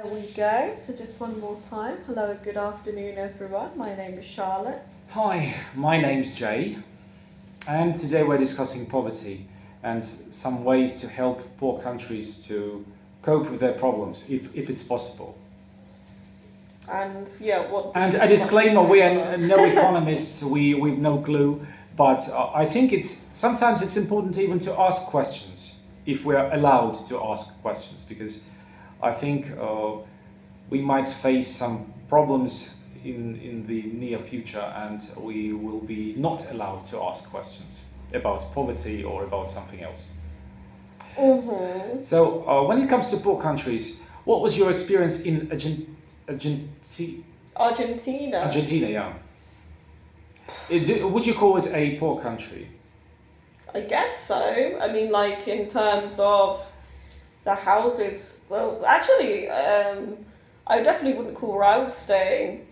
we go. So just one more time. Hello and good afternoon, everyone. My name is Charlotte. Hi, my name's Jay, and today we're discussing poverty and some ways to help poor countries to cope with their problems, if it's possible. And yeah, what? And a disclaimer: we are no economists. We've no clue, but I think sometimes it's important even to ask questions if we're allowed to ask questions, because I think we might face some problems in the near future, and we will be not allowed to ask questions about poverty or about something else. Mm-hmm. So when it comes to poor countries, what was your experience in Argentina. Argentina, yeah. Would you call it a poor country? I guess so. I mean, like in terms of the houses. Well, actually, I definitely wouldn't call where I was staying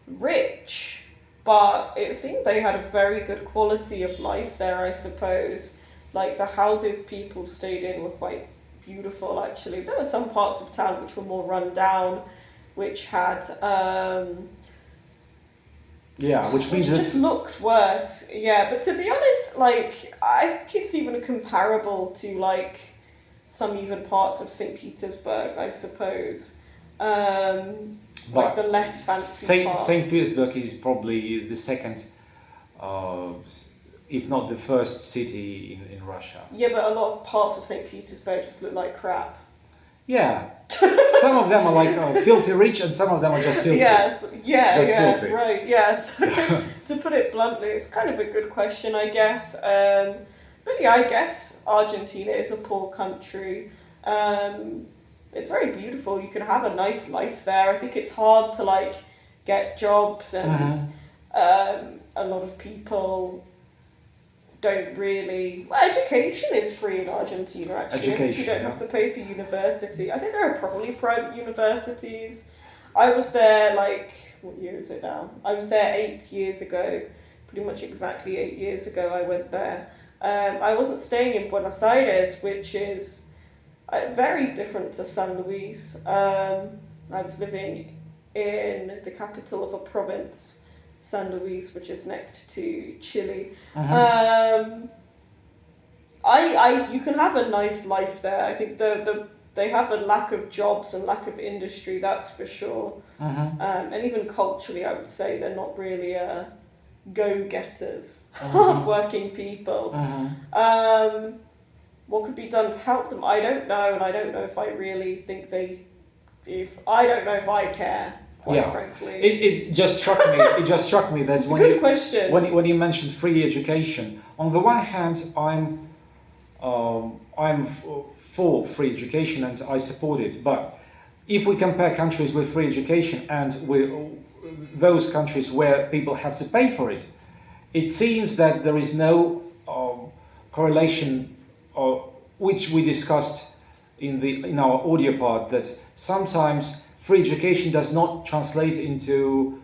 rich, but it seemed they had a very good quality of life there, I suppose. Like the houses people stayed in were quite beautiful, actually. There were some parts of town which were more run down, which had Yeah, which means which just looked worse. Yeah, but to be honest, like I think it's even comparable to like some even parts of St. Petersburg, I suppose. Like the less fancy parts. St. Petersburg is probably the second, if not the first city in Russia. Yeah, but a lot of parts of St. Petersburg just look like crap. Yeah, some of them are like filthy rich, and some of them are just filthy. Yes, Just yes, filthy. right, yes. To put it bluntly, it's kind of a good question, I guess. But yeah, I guess Argentina is a poor country. It's very beautiful. You can have a nice life there. I think it's hard to like get jobs, and a lot of people don't really. Well, education is free in Argentina. Actually, Education, you don't yeah. have to pay for university. I think there are probably private universities. I was there like what year is it now? I was there 8 years ago. Pretty much exactly 8 years ago, I went there. I wasn't staying in Buenos Aires, which is very different to San Luis. I was living in the capital of a province, San Luis, which is next to Chile. You can have a nice life there. I think they have a lack of jobs and lack of industry, that's for sure. And even culturally, I would say they're not really go-getters, hard-working people. What could be done to help them? I don't know, and I don't know if I really think I don't know if I care. Quite frankly, it just struck me. It just struck me that it's a good question. when you mentioned free education, on the one hand, I'm for free education and I support it. But if we compare countries with free education and with those countries where people have to pay for it, it seems that there is no correlation, which we discussed in our audio part, that sometimes free education does not translate into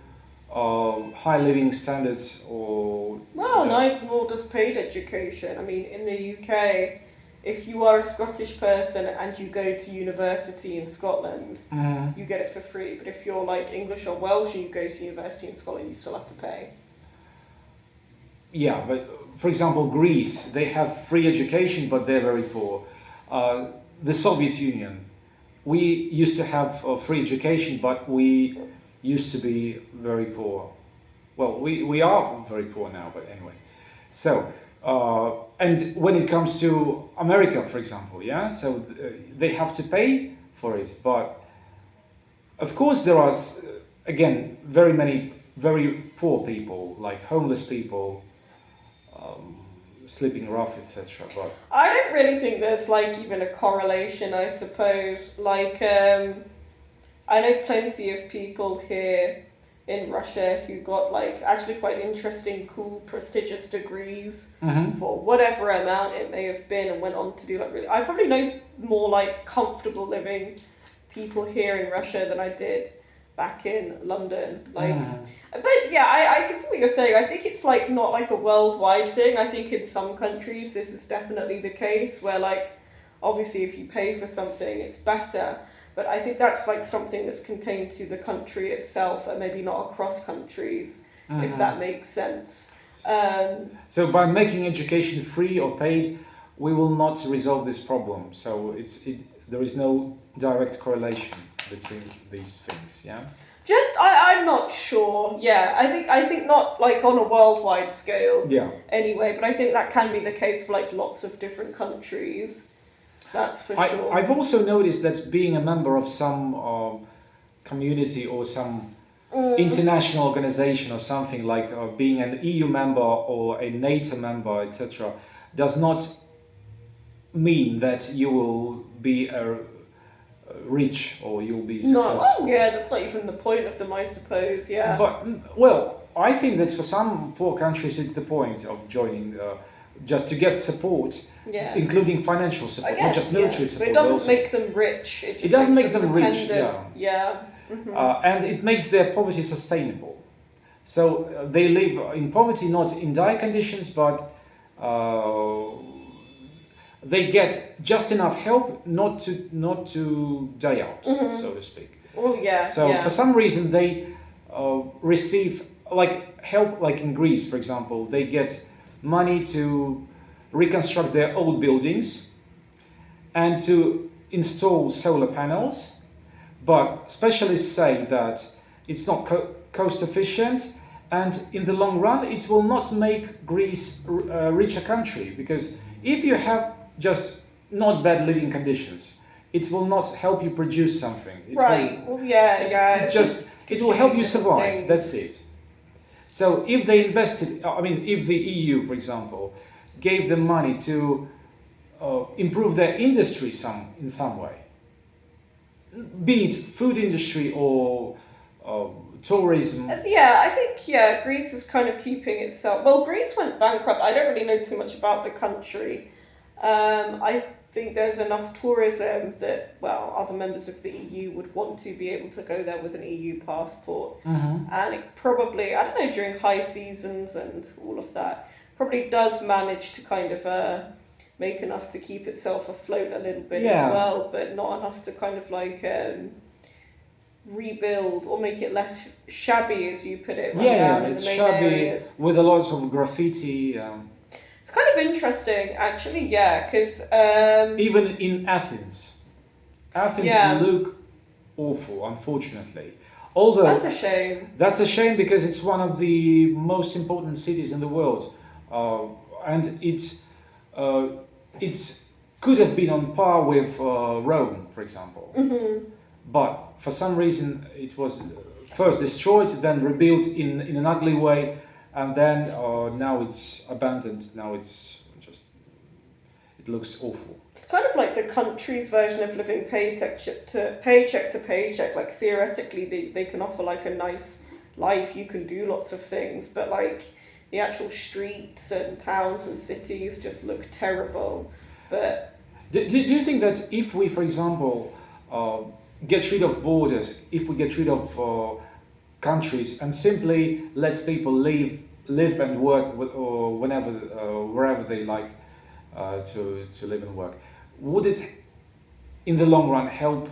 high living standards or... Well, nor does paid education. I mean, in the UK, if you are a Scottish person and you go to university in Scotland, you get it for free. But if you're like English or Welsh and you go to university in Scotland, you still have to pay. Yeah, but for example, Greece, they have free education, but they're very poor. The Soviet Union, we used to have free education, but we used to be very poor. Well, we are very poor now, but anyway. So, and when it comes to America, for example, yeah, so they have to pay for it, but of course there are, again, very many very poor people, like homeless people, sleeping rough, etc. But I don't really think there's like even a correlation, I suppose. Like, I know plenty of people here in Russia who got like actually quite interesting, cool, prestigious degrees for whatever amount it may have been, and went on to do like really. I probably know more like comfortable living people here in Russia than I did back in London. Like, but yeah, I can see what you're saying. I think it's like not like a worldwide thing. I think in some countries this is definitely the case where like obviously if you pay for something it's better. But I think that's like something that's contained to the country itself, and maybe not across countries, if that makes sense. So by making education free or paid, we will not resolve this problem. So there is no direct correlation between these things. Yeah. I'm not sure. Yeah, I think not like on a worldwide scale. Yeah. Anyway, but I think that can be the case for like lots of different countries. That's for sure. I've also noticed that being a member of some community or some international organization or something like being an EU member or a NATO member, etc., does not mean that you will be rich or you'll be successful. No, yeah, that's not even the point of them, I suppose. Yeah. But well, I think that for some poor countries, it's the point of joining, just to get support, yeah, including financial support, not just military support. But it doesn't make them rich. It doesn't make them rich. Yeah. Yeah. And it makes their poverty sustainable. So they live in poverty, not in dire conditions, but they get just enough help not to die out, so to speak. Oh yeah. So for some reason they receive like help, like in Greece, for example, they get money to reconstruct their old buildings and to install solar panels. But specialists say that it's not cost efficient, and in the long run it will not make Greece a richer country, because if you have just not bad living conditions, it will not help you produce something. It will help you survive. That's it. So if they invested, I mean, if the EU, for example, gave them money to improve their industry in some way, be it food industry or tourism. I think Greece is kind of keeping itself. Well, Greece went bankrupt. I don't really know too much about the country. I think there's enough tourism that, well, other members of the EU would want to be able to go there with an EU passport. And it probably, I don't know, during high seasons and all of that, probably does manage to kind of make enough to keep itself afloat a little bit as well, but not enough to kind of like rebuild or make it less shabby, as you put it. It's shabby areas. With a lot of graffiti. It's kind of interesting, actually, because even in Athens look awful, unfortunately. Although that's a shame. That's a shame because it's one of the most important cities in the world, and it could have been on par with Rome, for example. But for some reason it was first destroyed, then rebuilt in an ugly way, and then now it's abandoned. Now it looks awful. It's kind of like the country's version of living paycheck to paycheck. Like theoretically they can offer like a nice life, you can do lots of things, but like the actual streets and towns and cities just look terrible. But do you think that if we, for example, get rid of borders, if we get rid of countries and simply let people live and work whenever, wherever they like to live and work, would it, in the long run, help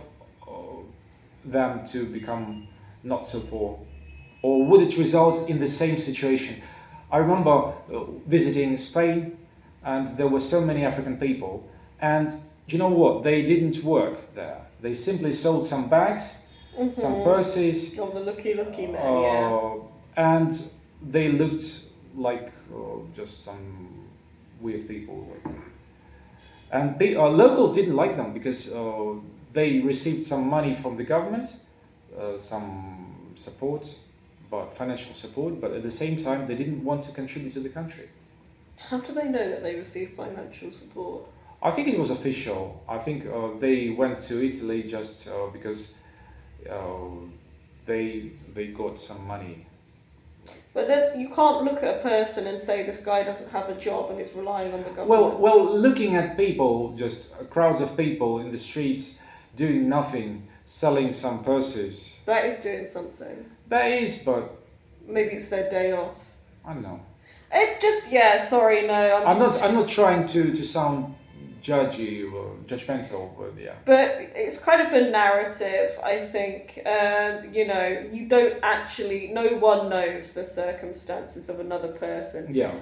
them to become not so poor, or would it result in the same situation? I remember visiting Spain, and there were so many African people, and you know what? They didn't work there. They simply sold some bags, some purses. Oh, the lucky man, and they looked like just some weird people. And locals didn't like them because they received some money from the government, some support, but financial support, but at the same time they didn't want to contribute to the country. How do they know that they received financial support? I think it was official. I think they went to Italy just because they got some money. But you can't look at a person and say this guy doesn't have a job and is relying on the government. Well, looking at people, just crowds of people in the streets doing nothing, selling some purses. That is doing something. That is, but maybe it's their day off. I don't know. It's just, sorry, no. I'm not trying to sound judgy or judgmental. But yeah. But it's kind of a narrative, I think. You know, you don't actually, no one knows the circumstances of another person. Yeah.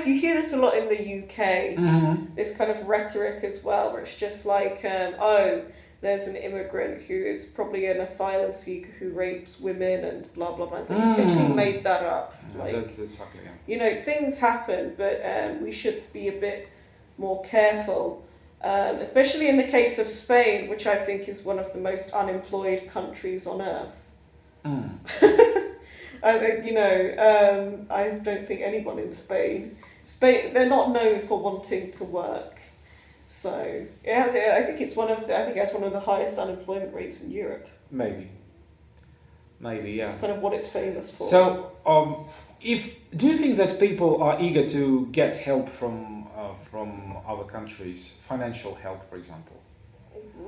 You hear this a lot in the UK, Mm-hmm. this kind of rhetoric as well, where it's just like, oh, there's an immigrant who is probably an asylum seeker who rapes women and blah, blah, blah. It's like, you actually made that up. Yeah, Like, that's exactly. Yeah. you know, things happen, but we should be a bit more careful, especially in the case of Spain, which I think is one of the most unemployed countries on earth. Mm. I think, you know, I don't think anyone in Spain, they're not known for wanting to work. So I think it's one of the highest unemployment rates in Europe. Maybe, yeah. It's kind of what it's famous for. So, do you think that people are eager to get help from other countries, financial help, for example?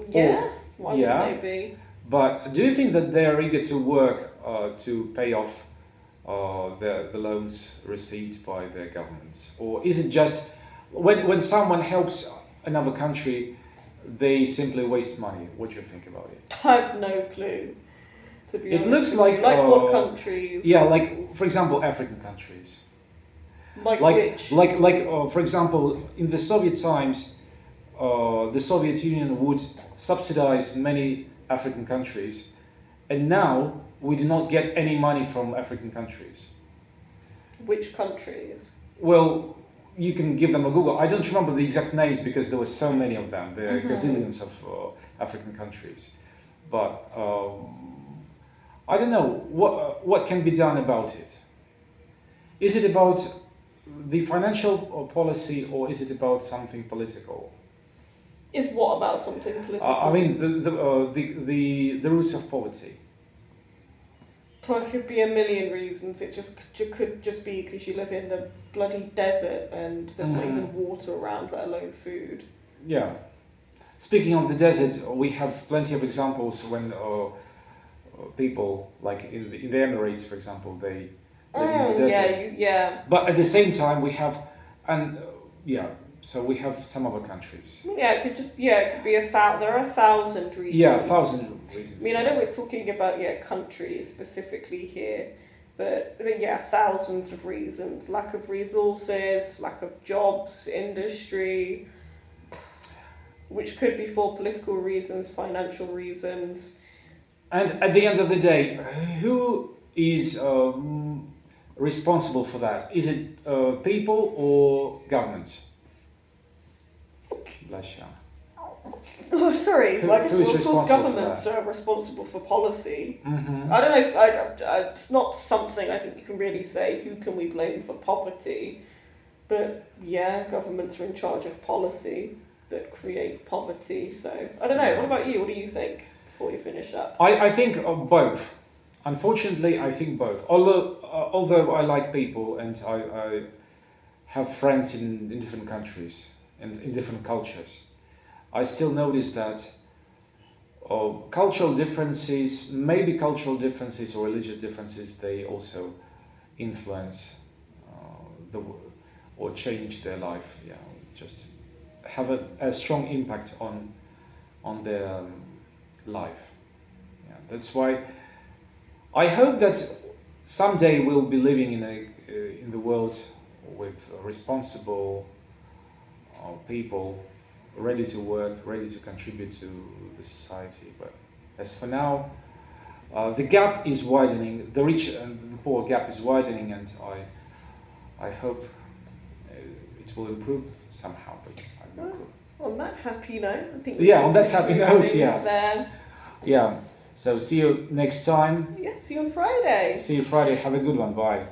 Yeah, why yeah. wouldn't they be? But do you think that they're eager to work to pay off the loans received by their governments, or is it just when someone helps another country, they simply waste money? What do you think about it? I have no clue. To be honest It looks with like you. Like what countries? Yeah, like for example, African countries. Like which? For example, in the Soviet times, the Soviet Union would subsidize many African countries, and now we do not get any money from African countries. Which countries? Well, you can give them a Google. I don't remember the exact names because there were so many of them. There are gazillions of African countries, but I don't know what can be done about it. Is it about the financial policy, or is it about something political? Is what about something political? I mean the roots of poverty. There could be a million reasons. It could just be because you live in the bloody desert and there's not even water around, let alone food. Yeah. Speaking of the desert, we have plenty of examples when people, like in the Emirates, for example, they live in the desert. Yeah. But at the same time, we have, so we have some other countries. Yeah, it could be there are 1,000 reasons. Yeah, 1,000 reasons. I mean, I know we're talking about countries specifically here, but thousands of reasons. Lack of resources, lack of jobs, industry, which could be for political reasons, financial reasons. And at the end of the day, who is responsible for that? Is it people or governments? Bless you. Oh, sorry. Of course, governments are responsible for policy. Mm-hmm. I don't know if it's not something I think you can really say who can we blame for poverty, but governments are in charge of policy that create poverty. So I don't know. What about you? What do you think before you finish up? I think both. Unfortunately, I think both. Although I like people and I have friends in different countries and in different cultures, I still notice that cultural differences or religious differences, they also influence or change their life. Yeah, just have a strong impact on their life. Yeah, that's why I hope that someday we'll be living in the world with responsible people, ready to work, ready to contribute to the society. But as for now, the gap is widening. The rich and the poor gap is widening, and I hope it will improve somehow. But I don't know. On that happy note, I think. On that happy note, there. Yeah. So see you next time. Yeah, see you on Friday. See you Friday. Have a good one. Bye.